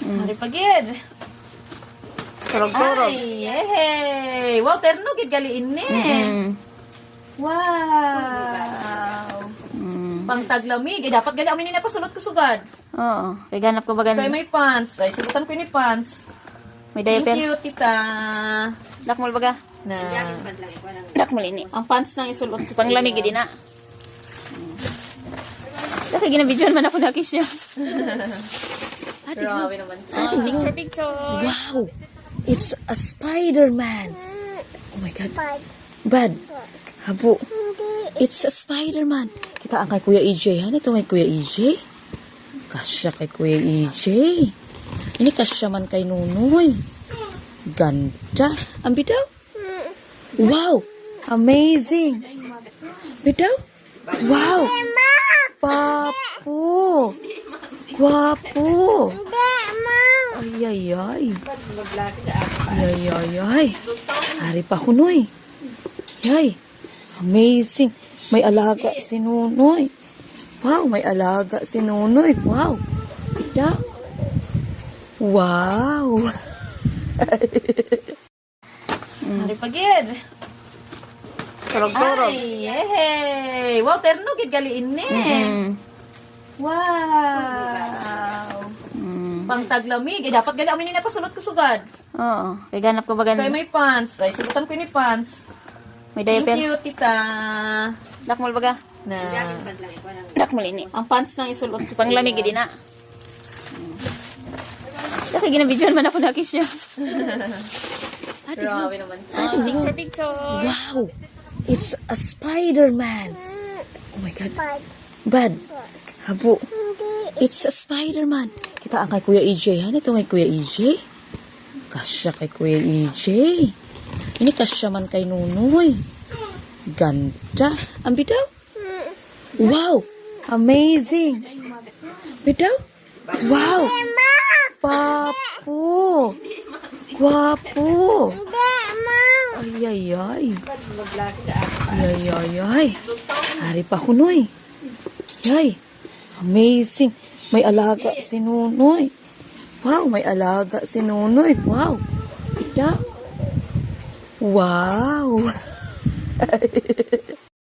Hari pagid. Turog-turog. Ay, yehey! Wow, terno gid gali ini. Wow! Pangtaglamig. Dapat gali amin na pasulot ko sugad. Oo. Kaya ganap ko ba Kaya ganun? may pants. Ay, subutan ko ini pants. May Thank diaper. you, tita. Dakmol baga? Na, Dakmol ini. ang pants na isulot ko sa Panglamig iyo. din na. Kasi ginabidyoan man ako na kisya. Grabe naman. Picture. Wow! It's a Spider-Man! Oh my God. Bad. Habo. It's a Spider-Man. Kita ang kay Kuya EJ. Han, ito kay Kuya EJ. Kasya kay Kuya EJ. Ini kasya man kay Nunoy. Ganda. Ang bitaw? Wow! Amazing! Bitaw? Wow! Papo! Guwapo! Ay, ay, ay. Ay, ay, ay. Hari pa Hunoy. Ay, amazing. May alaga si Nunoy. Wow, may alaga si Nunoy. Wow. Ita. Wow. Hari pagid. Turog-turog. Ay, yehey! Wow, terno gid gali ini. Wow! Pangtaglamig. Dapat gali amin na pasulot ko sugad. Oo. Kaya ganap ko ba Kaya ganun? may pants. Ay, subutan ko ini pants. May Thank diaper. you, tita. Dakmol baga? Na, Dakmol ini. ang pants na isulot ko sa Panglamig iyo. din na. Kasi ginabidyoan man ako na kisya. Grabe naman. Picture. Wow. It's a Spider-Man. Oh my God. Bad. Habo. It's a Spider-Man. Kita ang kay Kuya EJ. Han, ito kay Kuya EJ. Kasya kay Kuya EJ. Ini kasya man kay Nunoy. Ganda. Ang bitaw? Wow! Amazing! Bitaw? Wow! Papo! Guwapo! Ay, ay, ay. Ay, ay, ay. Hari pa Hunoy. Ay, amazing. May alaga si Nunoy. Wow, may alaga si Nunoy. Wow. Ita. Wow.